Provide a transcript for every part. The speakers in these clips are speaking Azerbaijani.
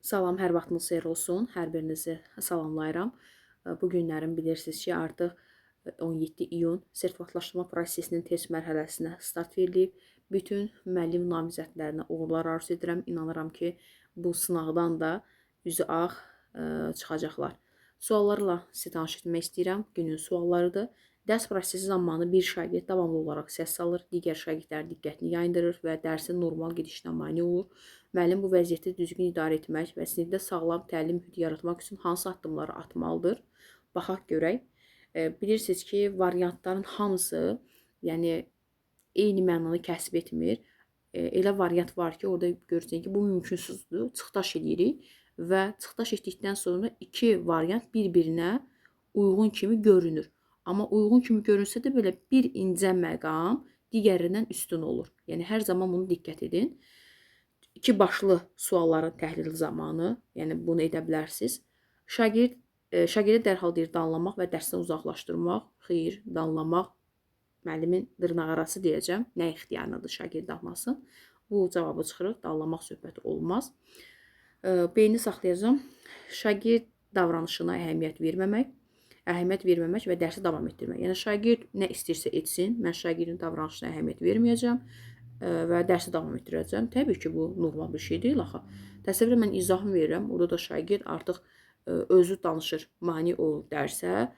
Salam, hər vaxtınız xeyir olsun. Hər birinizi salamlayıram. Bu günlərin bilirsiniz ki, artıq 17 iyun sertifikatlaşdırma prosesinin test mərhələsinə start verilib. Bütün müəllim namizədlərinə uğurlar arzu edirəm. İnanıram ki, bu sınaqdan da üzü ağ çıxacaqlar. Suallarla sizi tanış etmək istəyirəm. Günün suallarıdır. Dərs prosesi zamanı bir şagird davamlı olaraq səs salır, digər şagirdlərin diqqətini yayındırır və dərsin normal gedişinə mane olur. Müəllim bu vəziyyəti düzgün idarə etmək və sinifdə sağlam təlim mühiti yaratmaq üçün hansı addımları atmalıdır? Baxaq görək. Bilirsiniz ki, variantların hamısı, yəni eyni mənanı kəsb etmir. Elə variant var ki, orada görürsən ki, bu mümkünsüzdür. Çıxdaş edirik və çıxdaş etdikdən sonra iki variant bir-birinə uyğun kimi görünür. Amma uyğun kimi görünsə də belə bir incə məqam digərindən üstün olur. Yəni hər zaman bunu diqqət edin. İki başlı sualların təhlili zamanı, yəni bunu edə bilərsiniz. Şagirdə dərhal deyir danlamaq və dərsdən uzaqlaşdırmaq. Xeyr, danlamaq müəllimin dırnaqarası deyəcəm. Nə ixtiyarınadır şagird danlasın. Bu cavabı çıxırıq. Danlamaq söhbəti olmaz. Beyni saxlayacağım. Şagird davranışına əhəmiyyət verməmək və dərsi davam etdirmək. Yəni şagird nə istəyirsə etsin. Mən şagirdin davranışına əhəmiyyət verməyəcəm və dərsi davam etdirəcəm. Təbii ki, bu normal bir şey deyil axı. Təsəvvür mən izahımı verirəm. Orada da şagird artıq özü danışır, mane olur dərsə.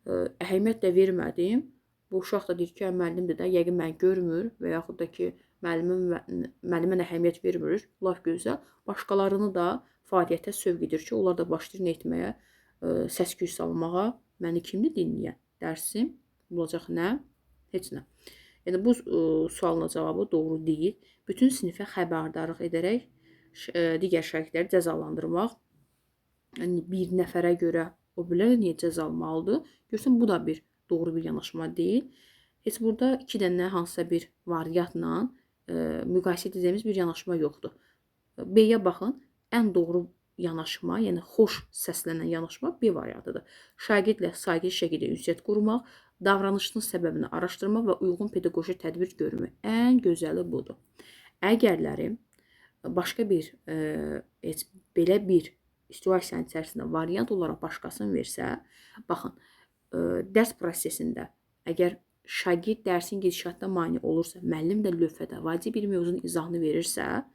Əhəmiyyət də vermədim. Bu uşaq da deyir ki, müəllimdir də, yəqin mən görmür və yaxud da ki, müəllimə əhəmiyyət vermir. Laf gözəl. Başqalarını da fəaliyyətə sövq edir ki, onlar da başlayır nə etməyə, səs-küy salmağa. Məni kimdir dinləyən? Dərsim olacaq nə? Heç nə. Yəni bu sualın cavabı doğru deyil. Bütün sinifə xəbərdarlıq edərək digər şagirdləri cəzalandırmaq. Yəni bir nəfərə görə o bilər niyə cəza almalıdır? Görürsən, bu da bir doğru bir yanaşma deyil. Heç burada iki dənə hansısa bir variantla müqayisə edəcəyimiz bir yanaşma yoxdur. B-yə baxın, ən doğru yanaşma, yəni xoş səslənən yanaşma B variantıdır. Şagirdlə sakit şəkildə ünsiyyət qurmaq, davranışının səbəbini araşdırmaq və uyğun pedaqoji tədbir görmək. Ən gözəli budur. Əgərlərim başqa bir belə bir situasiyanın içərisində variant olaraq başqasını versə, baxın, dərs prosesində əgər şagird dərsin gedişatına mane olursa, müəllim də lövhədə vacib bir mövzunun izahını verirsə,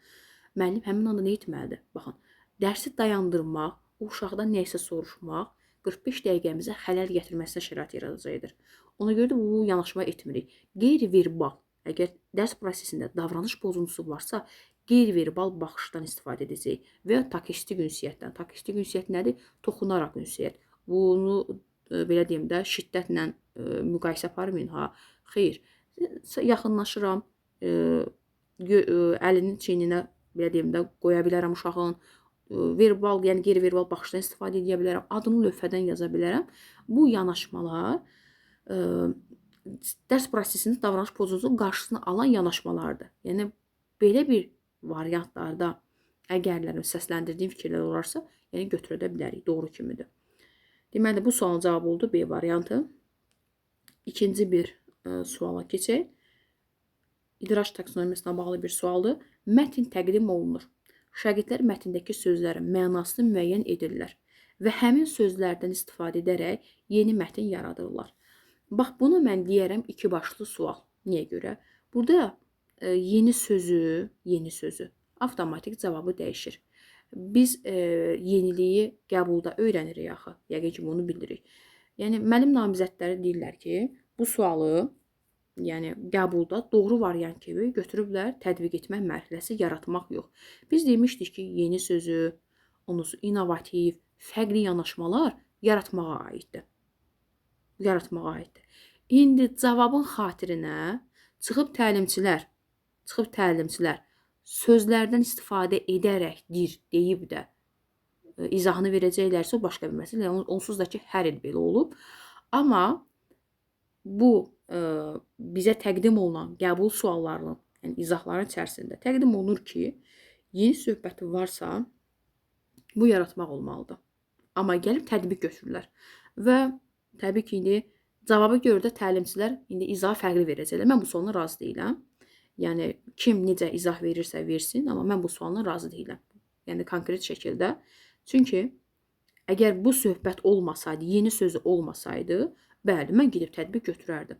müəllim həmin anda nə etməlidir? Baxın, dərsi dayandırmaq, o uşaqdan nəysə soruşmaq 45 dəqiqəmizə xələl gətirməsinə şərait yaradacaqdır. Ona görə də bu yanaşma etmirik. Qeyri-verbal, əgər dərs prosesində davranış pozuntusu varsa, qeyri-verbal baxışdan istifadə edəcəyik və ya takistik ünsiyyətdən. Takistik ünsiyyət nədir? Toxunaraq ünsiyyət. Bunu belə deyim də, şiddətlə müqayisə aparmayın ha. Xeyr, yaxınlaşıram, əlinin çiyninə belə deyim də, qoya bilərəm uşağın, verbal, yəni qeyri-verbal baxışdan istifadə edə bilərəm, adını lövhədən yaza bilərəm. Bu yanaşmalar dərs prosesində davranış pozuntusunun qarşısını alan yanaşmalardır. Yəni belə bir variantlarda əgərlərin səsləndirdiyim fikirlər olarsa, yəni götürə də bilərik, doğru kimidir. Deməli, bu sualın cavabı oldu B variantı. İkinci bir suala keçək. İdraç taksonomiyasına bağlı bir sualdır. Mətn təqdim olunur. Şagirdlər mətndəki sözlərin mənasını müəyyən edirlər və həmin sözlərdən istifadə edərək yeni mətn yaradırlar. Bax, bunu mən deyərəm iki başlı sual. Niyə görə? Burada yeni sözü avtomatik cavabı dəyişir. Biz yeniliyi qəbulda öyrənirik axı. Yəqin ki, bunu bilirik. Yəni, müəllim namizədləri deyirlər ki, bu sualı yəni qəbulda doğru variant kimi götürüblər tətbiq etmək mərhələsi yaratmaq yox. Biz demişdik ki, yeni sözü, innovativ, fərqli yanaşmalar yaratmağa aiddir. İndi cavabın xatirinə çıxıb təlimçilər sözlərdən istifadə edərəkdir deyib də izahını verəcəklərsə o başqa bir məsələ. Onsuz da ki, hər il belə olub. Amma bu bizə təqdim olunan qəbul suallarının, yəni izahların içərisində təqdim olunur ki, yeni söhbəti varsa, bu yaratmaq olmalıdır. Amma gəlib tətbiq götürürlər. Və təbii ki, indi cavaba görə də təlimçilər indi izahı fərqli verəcəklər. Mən bu sualına razı deyiləm. Yəni, kim necə izah verirsə versin, amma mən bu sualına razı deyiləm. yəni konkret şəkildə. Çünki əgər bu söhbət olmasaydı, yeni sözü olmasaydı, bəli, mən gedib tətbiq götürərdim.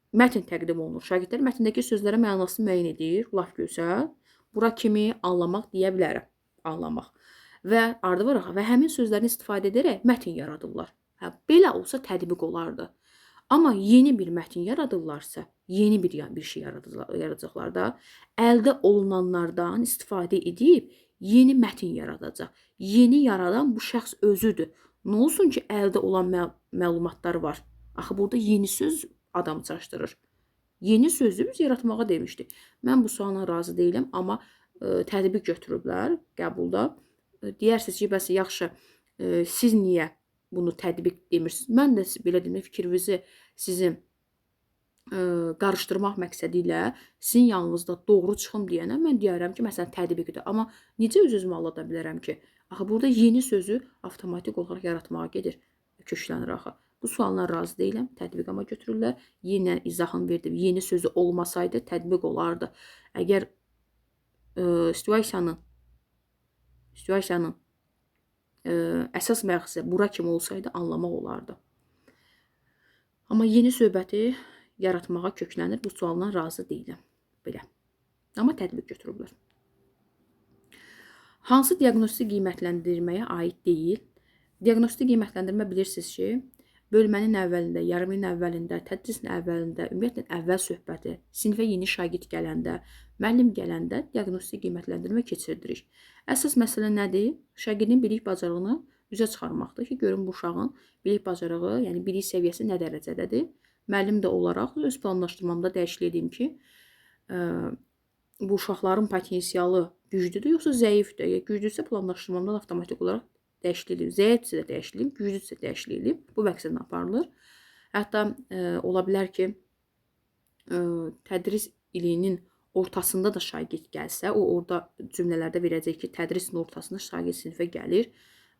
Mətn təqdim olunur. Şagirdlər mətndəki sözlərə mənasını müəyyən edir. Laf gözəl. Bura kimi anlamaq deyə bilərəm. Anlamaq. Və ardı var və həmin sözlərini istifadə edərək mətn yaradırlar. Hə, belə olsa tətbiq olardı. Amma yeni bir mətn yaradırlarsa, yeni bir şey yaradacaqlar da, əldə olunanlardan istifadə edib yeni mətn yaradacaq. Yeni yaradan bu şəxs özüdür. Nə olsun ki, əldə olan məlumatlar var. Axı burada yeni söz adam çaşdırır. Yeni sözü biz yaratmağa demişdik. Mən bu sualla razı deyiləm, amma tətbiq götürüblər qəbulda. Deyirsiniz ki, bəs yaxşı, siz niyə bunu tətbiq demirsiniz? Mən də belə deyim, fikrinizi sizin qarışdırmaq məqsədi ilə sizin yanınızda doğru çıxım deyənə mən deyərəm ki, məsələn, tətbiqdir. Amma necə öz-özümü aldada bilərəm ki? Axı, burada yeni sözü avtomatik olaraq yaratmağa gedir, köklənir axı. Bu sualdan razı deyiləm, tətbiqama götürürlər. Yenə izahını verdim, yeni sözü olmasaydı tətbiq olardı. Əgər situasiyanın əsas məqsədi bura kimi olsaydı anlamaq olardı. Amma yeni söhbəti yaratmağa köklənir. Bu sualdan razı deyiləm. Belə. Amma tətbiq götürüblər. Hansı diaqnostik qiymətləndirməyə aid deyil? Diaqnostik qiymətləndirmə bilirsiniz ki, bölmənin əvvəlində, yarımın əvvəlində, tədrisin əvvəlində, ümumiyyətlə əvvəl söhbəti, sinifə yeni şagird gələndə, müəllim gələndə diaqnostik qiymətləndirmə keçirdirik. Əsas məsələ nədir? Şagirdin bilik bacarığını üzə çıxarmaqdır ki, görün bu uşağın bilik bacarığı, yəni bilik səviyyəsi nə dərəcədədir? Müəllim də olaraq öz planlaşdırmamda dəyişiklik edeyim ki, bu uşaqların potensialı güclüdür, yoxsa zəifdir? Əgər güclüdürsə planlaşdırmamdan avtomatik olaraq dəyişiklik edeyim. Zəifdirsə də dəyişiklik edeyim, güclüdürsə dəyişiklik edeyim. Bu məqsədlə aparılır. Hətta ola bilər ki, tədris ilinin ortasında da şagird gəlsə, o orada cümlələrdə verəcək ki, tədrisin ortasında şagird sinifə gəlir.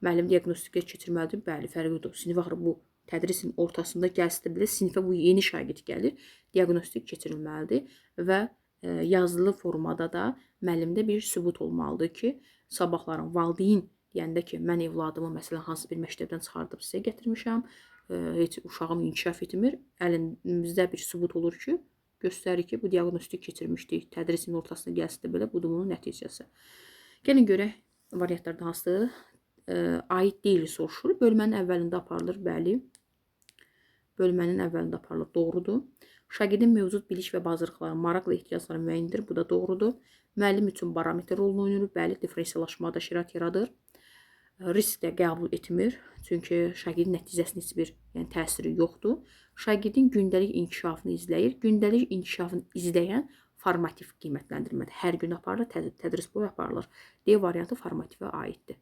Müəllim diaqnostikə keçirməlidir. Bəli, fərqidir. Sinif axırı bu tədrisin ortasında gəlsə belə sinifə bu yeni şagird gəlir. Diaqnostik keçirilməlidir və yazılı formada da müəllimdə bir sübut olmalıdır ki, sabahların valideyn deyəndə ki, mən evladımı məsələn hansı bir məktəbdən çıxardıb sizə gətirmişəm, heç uşağım inkişaf etmir. Əlimizdə bir sübut olur ki, göstərir ki, bu diaqnostik keçirmişdik. Tədrisin ortasına gəlsə də belə budur bunun nəticəsi. Gəlin görək variantlardan hansıdır? Aid deyil soruşur. Bölmənin əvvəlində aparılır, bəli. Bölmənin əvvəlində aparılır, doğrudur. Şagirdin mövcud bilik və bacarıqları, maraq və ehtiyacları müəyyəndir, bu da doğrudur. Müəllim üçün barometr rolunu oynayır, bəli, differensiyalaşmada şərait yaradır. Risk də qəbul etmir, çünki şagirdin nəticəsinin heç bir təsiri yoxdur. Şagirdin gündəlik inkişafını izləyir. Gündəlik inkişafını izləyən formativ qiymətləndirmədir. Hər gün aparılır, tədris boyu aparılır. D variantı formativə aiddir.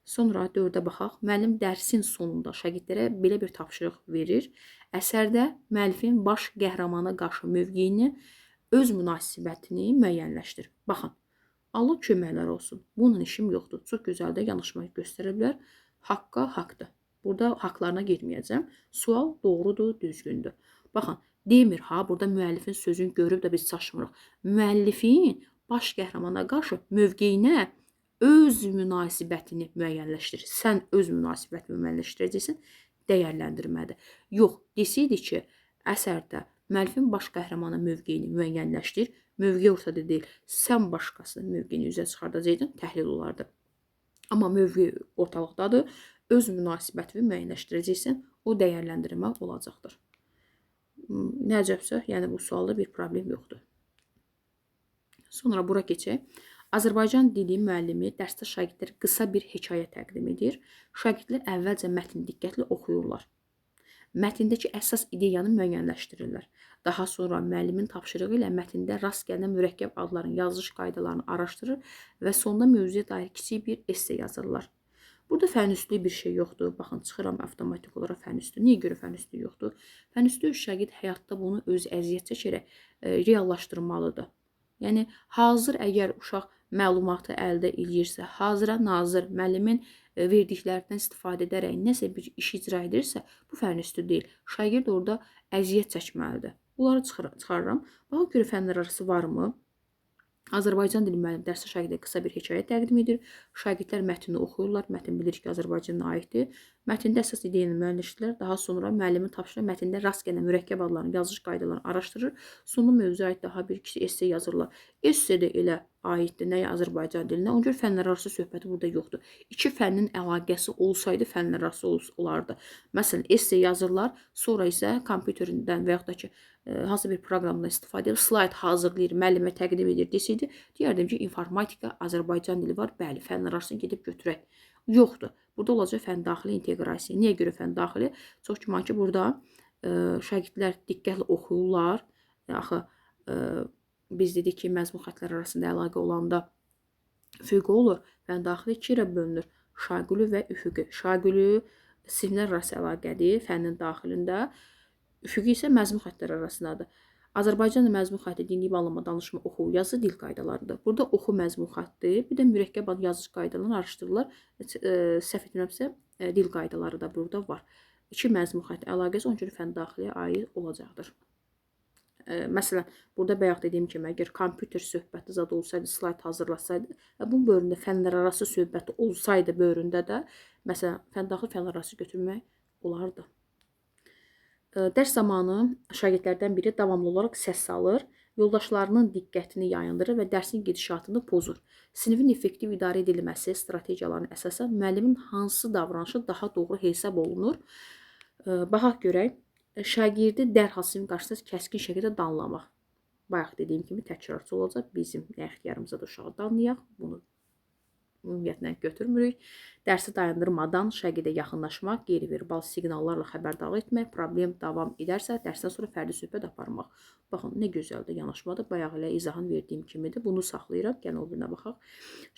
Sonra 4-ə baxaq. Müəllim dərsin sonunda şagirdlərə belə bir tapşırıq verir. Əsərdə müəllifin baş qəhrəmana qarşı mövqeyini, öz münasibətini müəyyənləşdir. Baxın, Allah köməklər olsun. Bunun işim yoxdur. Çox gözəl də yanaşma göstəriblər. Haqqa haqdır. Burada haqlarına getməyəcəm. Sual doğrudur, düzgündür. Baxın, demir ha, burada müəllifin sözünü görüb də biz çaşmırıq. Müəllifin baş qəhrəmana qarşı mövqeyinə öz münasibətini müəyyənləşdirir. Sən öz münasibətini müəyyənləşdirəcəksən, dəyərləndirmədir. Yox, desəydi ki, əsərdə müəllifin baş qəhrəmana mövqeyini müəyyənləşdir, mövqey ortada deyil, sən başqasının mövqeyini üzə çıxardacaqdın, təhlil olardı. Amma mövqey ortalıqdadır, öz münasibətini müəyyənləşdirəcəksən, o dəyərləndirmə olacaqdır. Nəcəbsə, yəni bu sualda bir problem yoxdur. Sonra bura keçək. Azərbaycan dili müəllimi dərsdə şagirdlərə qısa bir hekayə təqdim edir. Şagirdlər əvvəlcə mətni diqqətlə oxuyurlar. Mətndəki əsas ideyanı müəyyənləşdirirlər. Daha sonra müəllimin tapşırığı ilə mətndə rast gələn mürəkkəb adların yazılış qaydalarını araşdırır və sonda mövzuya dair kiçik bir esse yazırlar. Burada fənüslü bir şey yoxdur. Baxın, çıxıram avtomatik olaraq fənüslü. Niyə görə fənüslü yoxdur? Fənüslü şagird həyatda bunu öz əziyyət çəkərək reallaşdırmalıdır. Yəni, hazır əgər uşaq məlumatı əldə edirsə, hazıra nazır müəllimin verdiklərindən istifadə edərək nəsə bir iş icra edirsə, bu fənüslü deyil. Şagird orada əziyyət çəkməlidir. Bunları çıxarıram. Baxın, görə fənlər arası varmı? Azərbaycan dili müəllimi dərsdə şagirdlərə qısa bir hekayə təqdim edir. Şagirdlər mətni oxuyurlar. Mətn bilir ki, Azərbaycana aiddir. Mətndə əsas ideya ilə müəyyənləşdirilir. Daha sonra müəllimin tapşırığı mətndə rast gələn mürəkkəb adlarını, yazılış qaydalarını araşdırır. Sonra mövzuya aid daha bir kiçik esse yazırlar. Esse də elə aiddir nəyə Azərbaycan dilinə. Ona görə fənlərarası söhbəti burada yoxdur. İki fənnin əlaqəsi olsaydı fənlərarası olardı. Məsələn, esse yazırlar, sonra isə kompüterindən və yaxud da ki, hansı bir proqramdan istifadə edir, slayd hazırlayır, müəllimə təqdim edir desəydi, deyərdim ki, informatika, Azərbaycan dili var, bəli, fənlər arasını gedib götürək. Yoxdur. Burada olacaq fən daxili inteqrasiya. Niyə görə fən daxili? Çox güman ki, burada şagirdlər diqqətlə oxuyurlar. Axı, biz dedik ki, məzmun xətlər arasında əlaqə olanda üfüqi olur. Fən daxili iki yerə bölünür. Şaqülü və üfüqi. Şaqülü siniflər arası əlaqədir fənnin daxilində. Üfüqi isə məzmun xəttlər arasındadır. Azərbaycanlı məzmun xətti dinləyib anlama, danışma, oxu, yazı dil qaydalarıdır. Burada oxu məzmun xətti, bir də mürəkkəb yazı qaydalarını araşdırırlar. Səhv etmirəmsə, dil qaydaları da burada var. İki məzmun xətti əlaqəsi onun üçün fən daxiliyə aid olacaqdır. Məsələn, burada bayaq dediyim kimi, əgər kompüter söhbəti zad olsaydı, slayd hazırlasaydı, bunun bölümündə fənlər arası söhbəti olsaydı bölümündə də, məsələn, fən daxili, fənlər arası götürmək olardı. Dərs zamanı şagirdlərdən biri davamlı olaraq səs salır, yoldaşlarının diqqətini yayındırır və dərsin gedişatını pozur. Sinifin effektiv idarə edilməsi strategiyalarına əsasən müəllimin hansı davranışı daha doğru hesab olunur? Baxaq görək. Şagirdi dərhal sinif qarşısında kəskin şəkildə danlamaq. Bayaq dediyim kimi təkrarçı olacaq. Bizim nə ixtiyarımıza da uşağı danlayaq. Bunu ümumiyyətlə götürmürük. Dərsi dayandırmadan şagirdə yaxınlaşmaq, qeyri-verbal siqnallarla xəbərdar etmək, problem davam edərsə, dərsdən sonra fərdi söhbət aparmaq. Baxın, nə gözəldir yanaşmadır. Bayaq elə izahını verdiyim kimidir. Bunu saxlayıram. Gəlin o birinə baxaq.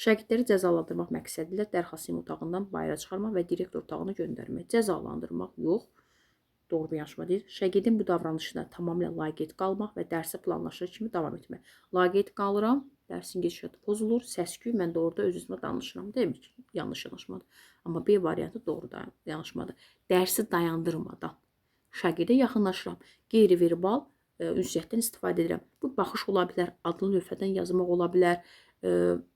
Şagirdləri cəzalandırmaq məqsədilə dərhal sinif otağından bayıra çıxarmaq və direktor otağına göndərmək. Cəzalandırmaq yox. Doğru bir yanaşma deyil. Şagirdin bu davranışına tamamilə laqeyd qalmaq və dərsə planlaşır kimi davam etmək. Laqeyd qalıram, dərsin gedişatı pozulur, səs-küy, mən də orada öz-özümə danışıram. Demir ki, yanlış yanaşmadır. Amma B variantı doğru yanaşmadır. Dərsi dayandırmadan şagirdə yaxınlaşıram. Qeyri-verbal ünsiyyətdən istifadə edirəm. Bu baxış ola bilər, adlı lövhədən yazmaq ola bilər,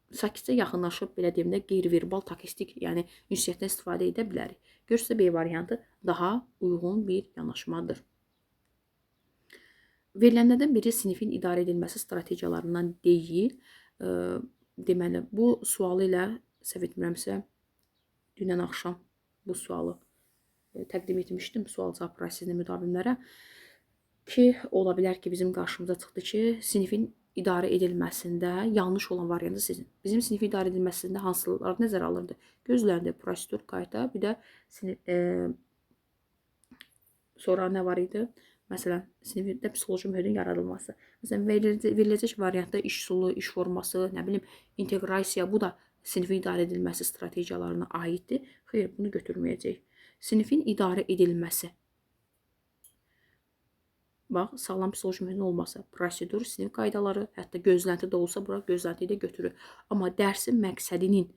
sakitcə yaxınlaşıb, belə deyim də, qeyri-verbal takistik, yəni ünsiyyətdən istifadə edə bilərik. Görürsə, B variantı daha uyğun bir yanaşmadır. Verilənlərdən biri sinifin idarə edilməsi strategiyalarından deyil. Deməli, bu sualı ilə, səhv etmirəmsə, dünən axşam bu sualı təqdim etmişdim sual-cavab prosesində müdavimlərə ki, ola bilər ki, bizim qarşımıza çıxdı ki, sinifin idarə edilməsində yanlış olan variantı sizin. Bizim sinif idarə edilməsində hansılar nəzərə alırdı? Gözləndi, prosedur, qayda, bir də sonra nə var idi? Məsələn, sinifdə psixoloji mühitin yaradılması. Məsələn, veriləcək variantda iş üsulu, iş forması, nə bilim, inteqrasiya, bu da sinifin idarə edilməsi strategiyalarına aiddir. Xeyr, bunu götürməyəcək. Sinifin idarə edilməsi. Bax, sağlam psixoloji mühitin olması, prosedur, sinif qaydaları, hətta gözlənti də olsa, bura gözləntiyi də götürür. Amma dərsin məqsədinin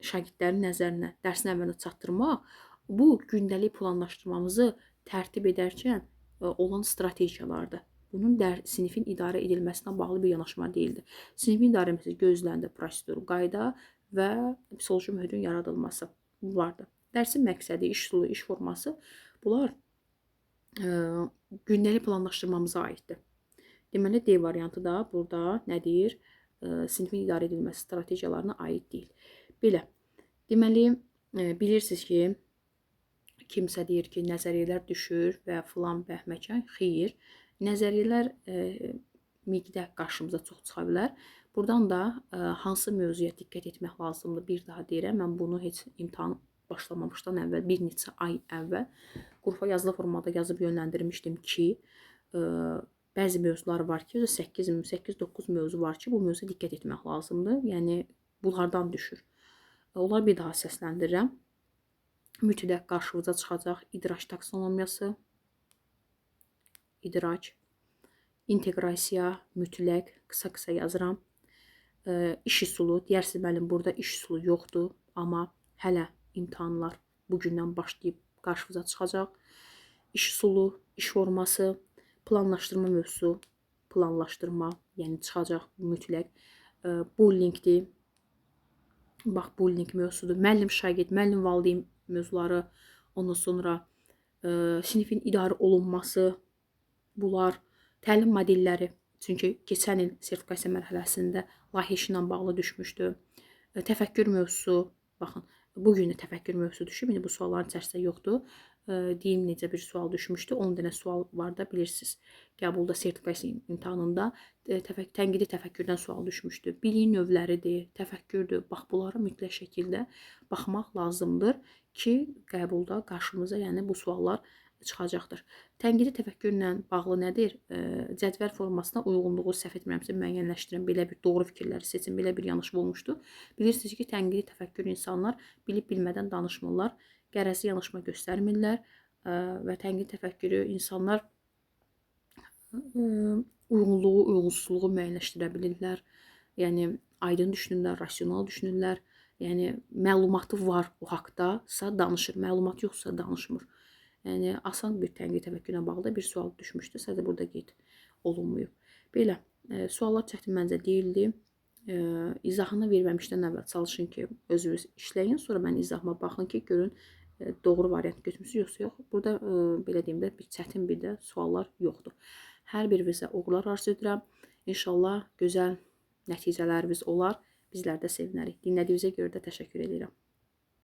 şagirdlərin nəzərinə, dərsin əvvəlinə çatdırmaq, bu gündəlik planlaşdırmamızı tərtib edərkən olan strategiyalardır. Bunun sinifin idarə edilməsinə bağlı bir yanaşma deyildir. Sinifin idarə edilməsi gözləndi, prosedur, qayda və psixoloji mühitin yaradılması vardır. Dərsin məqsədi, iş üsulu, iş forması, bunlar gündəlik planlaşdırmamıza aiddir. Deməli, D variantı da burada nə deyir? Sinifin idarə edilməsi strategiyalarına aid deyil. Belə, deməli, bilirsiniz ki, kimsə deyir ki, nəzəriyyələr düşür və filan bəhməkən, xeyr. Nəzəriyyələr miqdə qarşımıza çox çıxa bilər. Buradan da hansı mövzuya diqqət etmək lazımdır? Bir daha deyirəm, mən bunu heç imtahan başlamamışdan əvvəl, bir neçə ay əvvəl qrupa yazılı formada yazıb yönləndirmişdim ki, bəzi mövzular var ki, 8-9 mövzu var ki, bu mövzuya diqqət etmək lazımdır. Yəni, bunlardan düşür. Onlar bir daha səsləndirirəm. Mütləq qarşımıza çıxacaq idrac taksonomiyası, idrac, inteqrasiya, mütləq, qısa-qısa yazıram. İş üsulu, deyərsiniz, müəllim, burada iş üsulu yoxdur, amma hələ imtahanlar bugündən başlayıb qarşımıza çıxacaq. İş üsulu, iş forması, planlaşdırma mövzusu, planlaşdırma, yəni çıxacaq mütləq. Bullyingdir. Bax, bullying mövzusudur. Müəllim-şagird, müəllim-valideyn mövzuları, ondan sonra sinifin idarə olunması, bunlar, təlim modelləri. Çünki keçən il sertifikasiya mərhələsində layihə işi ilə bağlı düşmüşdü. Təfəkkür mövzusu, baxın, bu gün də təfəkkür mövzusu düşüb, indi bu sualların içərisində yoxdur. Deyim, necə bir sual düşmüşdü, 10 dənə sual var da, bilirsiniz. Qəbulda, sertifikasiya imtahanında tənqidi təfəkkürdən sual düşmüşdü. Biliyin növləridir, təfəkkürdür. Bax, bunlara mütləq şəkildə baxmaq lazımdır ki, qəbulda qarşımıza, yəni bu suallar çıxacaqdır. Tənqidi təfəkkürlə bağlı nədir? Cədvəl formasına uyğunluğu səhv etmirəmsə müəyyənləşdirin. Belə bir doğru fikirləri seçin, belə bir yanlış olmuşdu. Bilirsiniz ki, tənqidi təfəkkür insanlar bilib-bilmədən danışmırlar, qərəzli yanaşma göstərmirlər və tənqidi təfəkkürü insanlar uyğunluğu, uyğunsuzluğu müəyyənləşdirə bilirlər. Yəni, aydın düşünürlər, rasional düşünürlər. Yəni, məlumatı var o haqdasa danışır, məlumat yoxsa danışmır. Yəni, asan bir tənqid təfəkkürlə bağlı bir sual düşmüşdü, sadəcə burada qeyd olunmuyub. Belə, suallar çətin məncə deyildi. İzahını verməmişdən əvvəl çalışın ki, özünüz işləyin, sonra mən izahıma baxın ki, görün doğru variant götürmüsünüz, yoxsa yox. Burada, belə deyim də, bir çətin bir də suallar yoxdur. Hər birinizə uğurlar arzu edirəm. İnşallah gözəl nəticələriniz olar. Bizlər də sevinərik. Dinlədiyinizə görə də təşəkkür edirəm.